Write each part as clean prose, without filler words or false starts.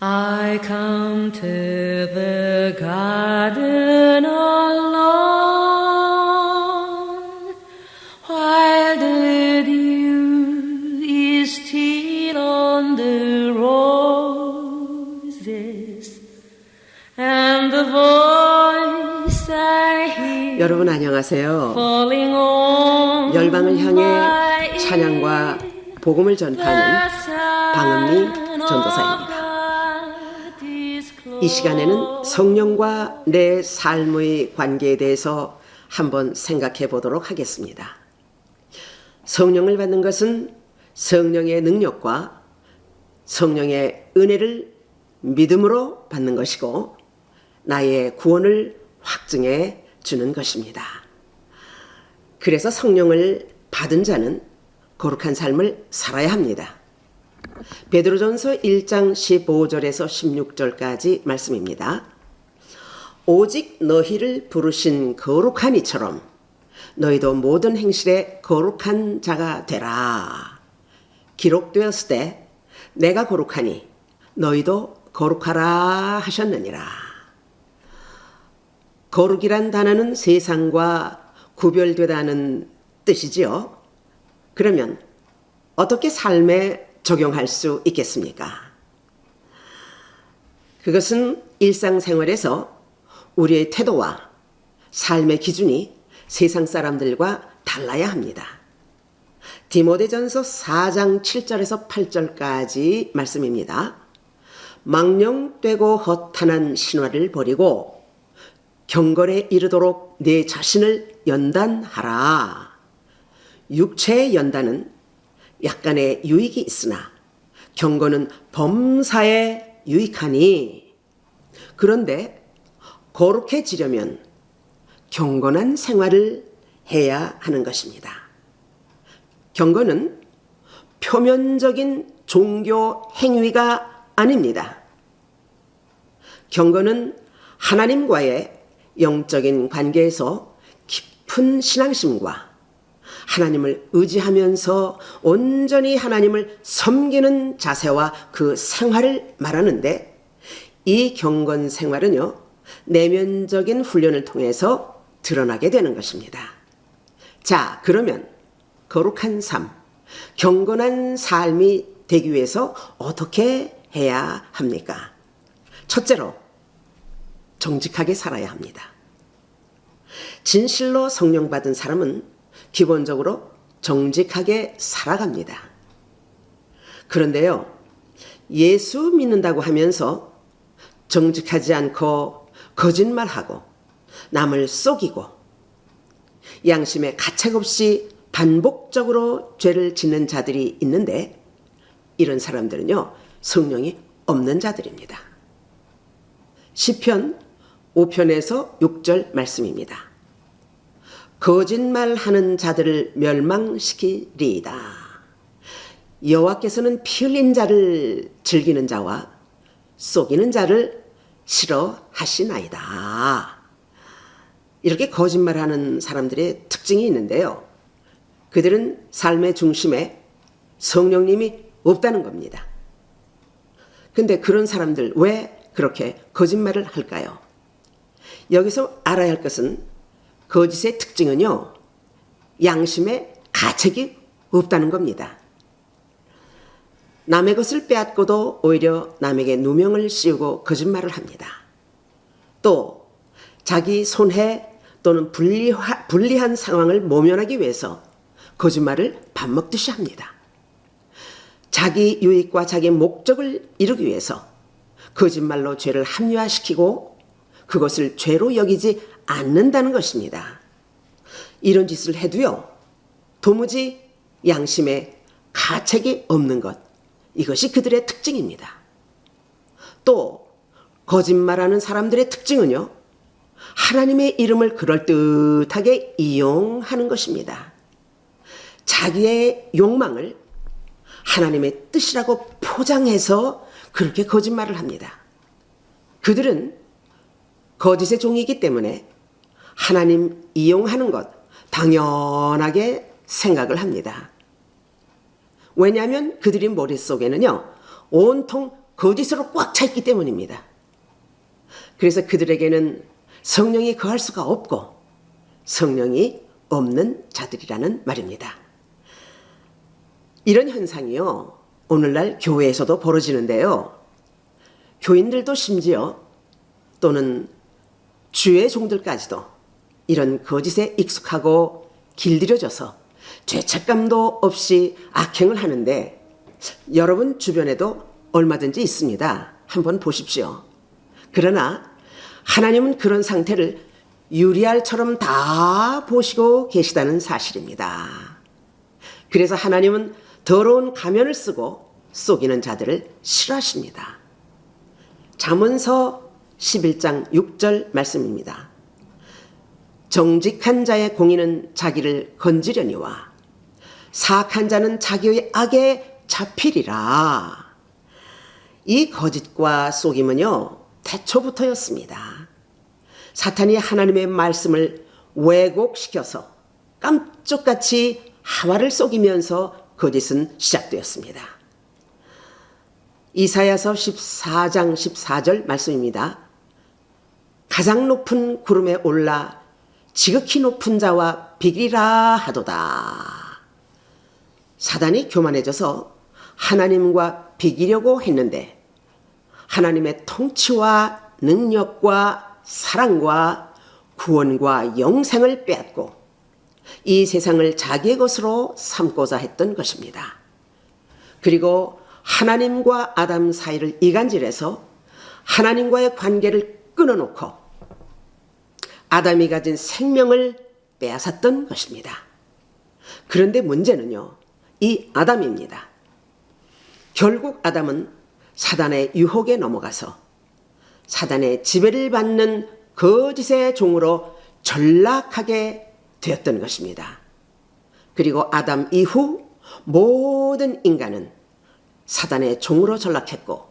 I come to the garden alone, while the dew is still on the roses, and the voice I hear 여러분 안녕하세요. falling on 열방을 향해 my 찬양과 복음을 전파하는 방은미 전도사입니다. 이 시간에는 성령과 내 삶의 관계에 대해서 한번 생각해 보도록 하겠습니다. 성령을 받는 것은 성령의 능력과 성령의 은혜를 믿음으로 받는 것이고 나의 구원을 확증해 주는 것입니다. 그래서 성령을 받은 자는 거룩한 삶을 살아야 합니다. 베드로전서 1장 15절에서 16절까지 말씀입니다. 오직 너희를 부르신 거룩한 이처럼 너희도 모든 행실에 거룩한 자가 되라. 기록되었을 때 내가 거룩하니 너희도 거룩하라 하셨느니라. 거룩이란 단어는 세상과 구별되다는 뜻이지요. 그러면 어떻게 삶에 적용할 수 있겠습니까? 그것은 일상생활에서 우리의 태도와 삶의 기준이 세상 사람들과 달라야 합니다. 디모데전서 4장 7절에서 8절까지 말씀입니다. 망령되고 허탄한 신화를 버리고 경건에 이르도록 내 자신을 연단하라. 육체의 연단은 약간의 유익이 있으나 경건은 범사에 유익하니, 그런데 거룩해지려면 경건한 생활을 해야 하는 것입니다. 경건은 표면적인 종교 행위가 아닙니다. 경건은 하나님과의 영적인 관계에서 깊은 신앙심과 하나님을 의지하면서 온전히 하나님을 섬기는 자세와 그 생활을 말하는데, 이 경건 생활은요, 내면적인 훈련을 통해서 드러나게 되는 것입니다. 자, 그러면 거룩한 삶, 경건한 삶이 되기 위해서 어떻게 해야 합니까? 첫째로, 정직하게 살아야 합니다. 진실로 성령 받은 사람은 기본적으로 정직하게 살아갑니다. 그런데요, 예수 믿는다고 하면서 정직하지 않고 거짓말하고 남을 속이고 양심에 가책 없이 반복적으로 죄를 짓는 자들이 있는데, 이런 사람들은요, 성령이 없는 자들입니다. 시편 5편에서 6절 말씀입니다. 거짓말하는 자들을 멸망시키리이다. 여호와께서는 피 흘린 자를 즐기는 자와 속이는 자를 싫어하시나이다. 이렇게 거짓말하는 사람들의 특징이 있는데요, 그들은 삶의 중심에 성령님이 없다는 겁니다. 근데 그런 사람들 왜 그렇게 거짓말을 할까요? 여기서 알아야 할 것은, 거짓의 특징은요, 양심에 가책이 없다는 겁니다. 남의 것을 빼앗고도 오히려 남에게 누명을 씌우고 거짓말을 합니다. 또 자기 손해 또는 불리한 상황을 모면하기 위해서 거짓말을 밥 먹듯이 합니다. 자기 유익과 자기 목적을 이루기 위해서 거짓말로 죄를 합리화시키고 그것을 죄로 여기지 않는다는 것입니다. 이런 짓을 해도요, 도무지 양심에 가책이 없는 것, 이것이 그들의 특징입니다. 또 거짓말하는 사람들의 특징은요, 하나님의 이름을 그럴듯하게 이용하는 것입니다. 자기의 욕망을 하나님의 뜻이라고 포장해서 그렇게 거짓말을 합니다. 그들은 거짓의 종이기 때문에 하나님 이용하는 것 당연하게 생각을 합니다. 왜냐하면 그들이 머릿속에는요, 온통 거짓으로 꽉 차 있기 때문입니다. 그래서 그들에게는 성령이 거할 수가 없고 성령이 없는 자들이라는 말입니다. 이런 현상이요, 오늘날 교회에서도 벌어지는데요. 교인들도 심지어 또는 주의 종들까지도 이런 거짓에 익숙하고 길들여져서 죄책감도 없이 악행을 하는데 여러분 주변에도 얼마든지 있습니다. 한번 보십시오. 그러나 하나님은 그런 상태를 유리알처럼 다 보시고 계시다는 사실입니다. 그래서 하나님은 더러운 가면을 쓰고 속이는 자들을 싫어하십니다. 잠언서 11장 6절 말씀입니다. 정직한 자의 공의는 자기를 건지려니와 사악한 자는 자기의 악에 잡히리라. 이 거짓과 속임은요, 태초부터였습니다. 사탄이 하나님의 말씀을 왜곡시켜서 깜짝같이 하와를 속이면서 거짓은 시작되었습니다. 이사야서 14장 14절 말씀입니다. 가장 높은 구름에 올라 지극히 높은 자와 비기라 하도다. 사단이 교만해져서 하나님과 비기려고 했는데 하나님의 통치와 능력과 사랑과 구원과 영생을 빼앗고 이 세상을 자기의 것으로 삼고자 했던 것입니다. 그리고 하나님과 아담 사이를 이간질해서 하나님과의 관계를 끊어놓고 아담이 가진 생명을 빼앗았던 것입니다. 그런데 문제는요, 이 아담입니다. 결국 아담은 사단의 유혹에 넘어가서 사단의 지배를 받는 거짓의 종으로 전락하게 되었던 것입니다. 그리고 아담 이후 모든 인간은 사단의 종으로 전락했고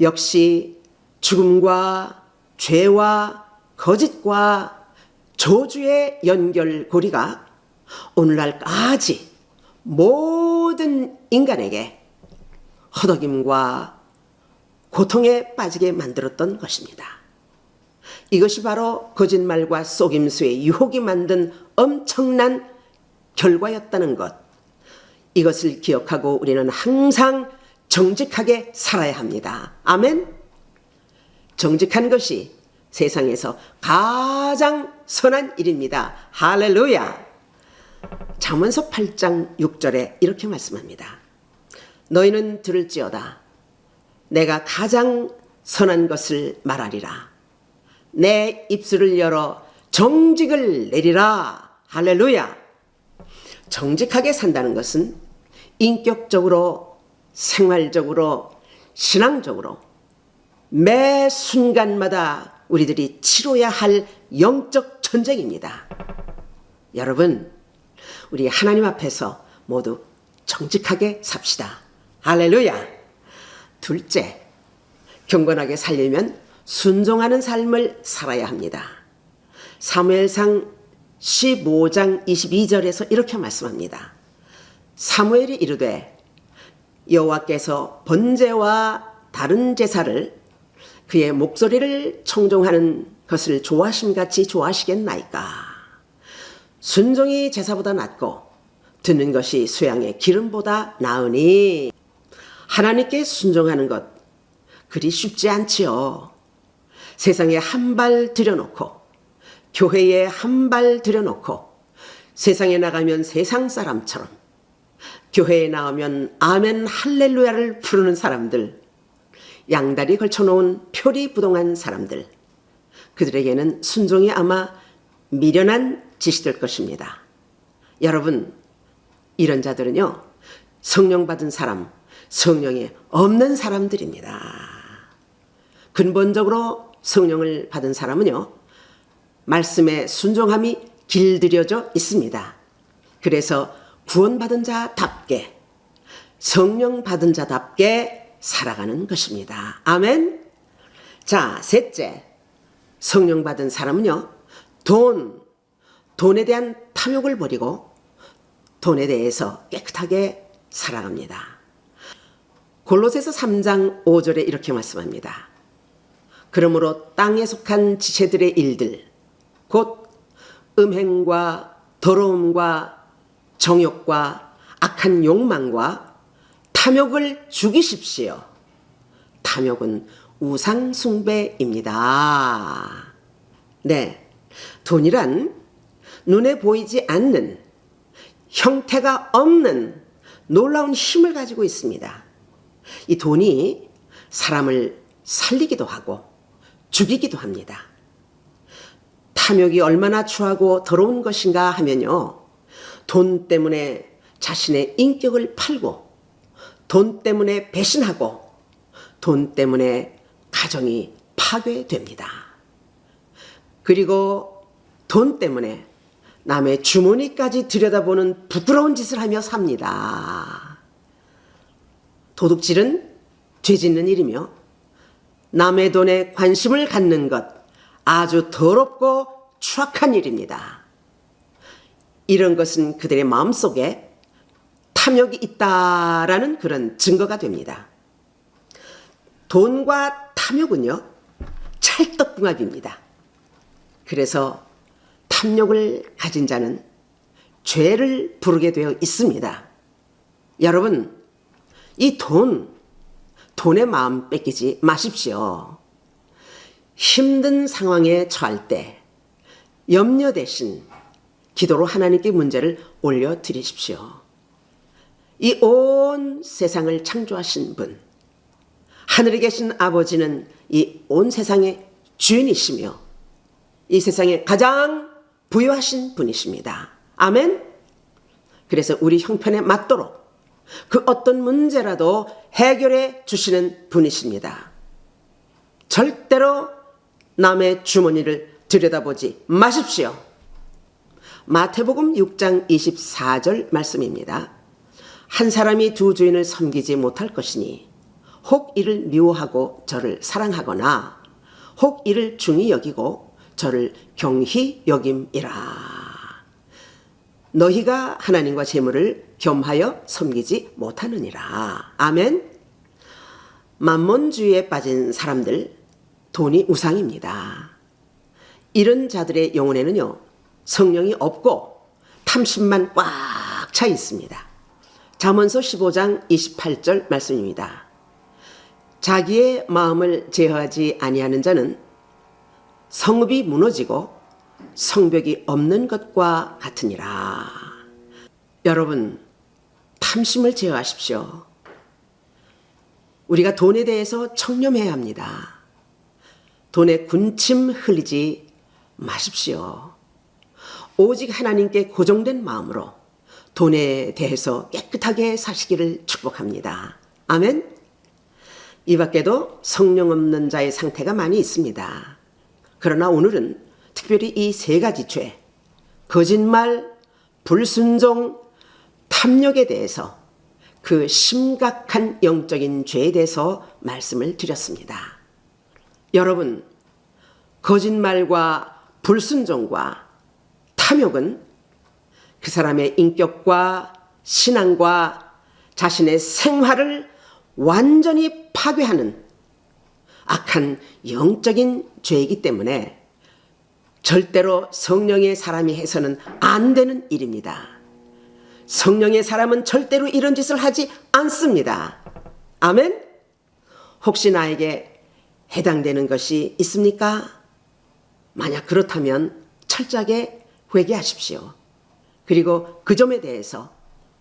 역시 죽음과 죄와 거짓과 저주의 연결고리가 오늘날까지 모든 인간에게 허덕임과 고통에 빠지게 만들었던 것입니다. 이것이 바로 거짓말과 속임수의 유혹이 만든 엄청난 결과였다는 것, 이것을 기억하고 우리는 항상 정직하게 살아야 합니다. 아멘. 정직한 것이 세상에서 가장 선한 일입니다. 할렐루야. 잠언서 8장 6절에 이렇게 말씀합니다. 너희는 들을지어다. 내가 가장 선한 것을 말하리라. 내 입술을 열어 정직을 내리라. 할렐루야. 정직하게 산다는 것은 인격적으로, 생활적으로, 신앙적으로 매 순간마다 우리들이 치러야 할 영적 전쟁입니다. 여러분, 우리 하나님 앞에서 모두 정직하게 삽시다. 할렐루야. 둘째, 경건하게 살려면 순종하는 삶을 살아야 합니다. 사무엘상 15장 22절에서 이렇게 말씀합니다. 사무엘이 이르되 여호와께서 번제와 다른 제사를 그의 목소리를 청종하는 것을 좋아하심같이 좋아하시겠나이까. 순종이 제사보다 낫고 듣는 것이 수양의 기름보다 나으니. 하나님께 순종하는 것 그리 쉽지 않지요. 세상에 한 발 들여놓고 교회에 한 발 들여놓고 세상에 나가면 세상 사람처럼 교회에 나오면 아멘 할렐루야를 부르는 사람들, 양다리 걸쳐놓은 표리부동한 사람들, 그들에게는 순종이 아마 미련한 짓이 될 것입니다. 여러분, 이런 자들은요, 성령 받은 사람, 성령이 없는 사람들입니다. 근본적으로 성령을 받은 사람은요, 말씀에 순종함이 길들여져 있습니다. 그래서 구원받은 자답게, 성령 받은 자답게 살아가는 것입니다. 아멘. 자, 셋째, 성령 받은 사람은요, 돈에 대한 탐욕을 버리고 돈에 대해서 깨끗하게 살아갑니다. 골로새서 3장 5절에 이렇게 말씀합니다. 그러므로 땅에 속한 지체들의 일들 곧 음행과 더러움과 정욕과 악한 욕망과 탐욕을 죽이십시오. 탐욕은 우상 숭배입니다. 네, 돈이란 눈에 보이지 않는 형태가 없는 놀라운 힘을 가지고 있습니다. 이 돈이 사람을 살리기도 하고 죽이기도 합니다. 탐욕이 얼마나 추하고 더러운 것인가 하면요, 돈 때문에 자신의 인격을 팔고, 돈 때문에 배신하고, 돈 때문에 가정이 파괴됩니다. 그리고 돈 때문에 남의 주머니까지 들여다보는 부끄러운 짓을 하며 삽니다. 도둑질은 죄 짓는 일이며 남의 돈에 관심을 갖는 것 아주 더럽고 추악한 일입니다. 이런 것은 그들의 마음속에 탐욕이 있다라는 그런 증거가 됩니다. 돈과 탐욕은요, 찰떡궁합입니다. 그래서 탐욕을 가진 자는 죄를 부르게 되어 있습니다. 여러분, 이 돈의 마음 뺏기지 마십시오. 힘든 상황에 처할 때 염려 대신 기도로 하나님께 문제를 올려드리십시오. 이 온 세상을 창조하신 분, 하늘에 계신 아버지는 이 온 세상의 주인이시며 이 세상에 가장 부유하신 분이십니다. 아멘. 그래서 우리 형편에 맞도록 그 어떤 문제라도 해결해 주시는 분이십니다. 절대로 남의 주머니를 들여다보지 마십시오. 마태복음 6장 24절 말씀입니다. 한 사람이 두 주인을 섬기지 못할 것이니 혹 이를 미워하고 저를 사랑하거나 혹 이를 중히 여기고 저를 경히 여김이라. 너희가 하나님과 재물을 겸하여 섬기지 못하느니라. 아멘. 만몬주의에 빠진 사람들, 돈이 우상입니다. 이런 자들의 영혼에는요, 성령이 없고 탐심만 꽉 차 있습니다. 잠언서 15장 28절 말씀입니다. 자기의 마음을 제어하지 아니하는 자는 성읍이 무너지고 성벽이 없는 것과 같으니라. 여러분, 탐심을 제어하십시오. 우리가 돈에 대해서 청렴해야 합니다. 돈에 군침 흘리지 마십시오. 오직 하나님께 고정된 마음으로 돈에 대해서 깨끗하게 사시기를 축복합니다. 아멘. 이 밖에도 성령 없는 자의 상태가 많이 있습니다. 그러나 오늘은 특별히 이 세 가지 죄, 거짓말, 불순종, 탐욕에 대해서 그 심각한 영적인 죄에 대해서 말씀을 드렸습니다. 여러분, 거짓말과 불순종과 탐욕은 그 사람의 인격과 신앙과 자신의 생활을 완전히 파괴하는 악한 영적인 죄이기 때문에 절대로 성령의 사람이 해서는 안 되는 일입니다. 성령의 사람은 절대로 이런 짓을 하지 않습니다. 아멘? 혹시 나에게 해당되는 것이 있습니까? 만약 그렇다면 철저하게 회개하십시오. 그리고 그 점에 대해서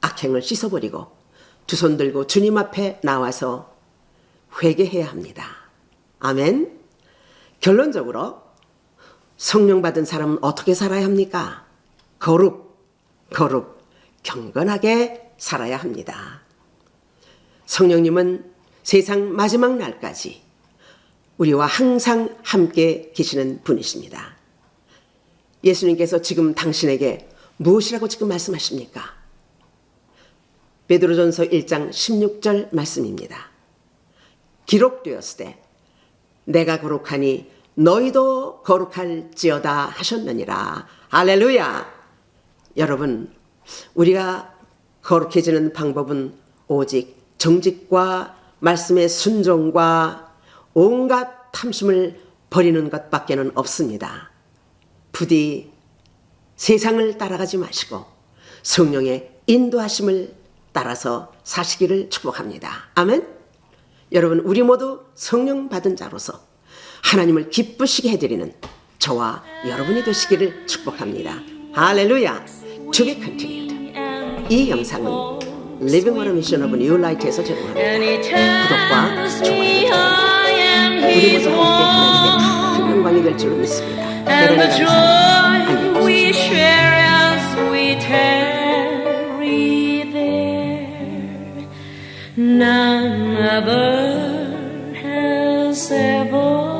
악행을 씻어버리고 두 손 들고 주님 앞에 나와서 회개해야 합니다. 아멘. 결론적으로 성령 받은 사람은 어떻게 살아야 합니까? 거룩, 경건하게 살아야 합니다. 성령님은 세상 마지막 날까지 우리와 항상 함께 계시는 분이십니다. 예수님께서 지금 당신에게 무엇이라고 지금 말씀하십니까? 베드로전서 1장 16절 말씀입니다. 기록되었으되 내가 거룩하니 너희도 거룩할지어다 하셨느니라. 할렐루야. 여러분, 우리가 거룩해지는 방법은 오직 정직과 말씀의 순종과 온갖 탐심을 버리는 것밖에는 없습니다. 부디 세상을 따라가지 마시고 성령의 인도하심을 따라서 사시기를 축복합니다. 아멘. 여러분, 우리 모두 성령 받은 자로서 하나님을 기쁘시게 해드리는 저와 여러분이 되시기를 축복합니다. 할렐루야. To be continued. 이 영상은 Living Water Mission of New Light에서 제공합니다. 구독과 좋아요, 우리 모두 함께 하나님의 큰 영광이 될 줄로 믿습니다. And the 대단히 감사합니다. joy we share as we tarry there, none other has ever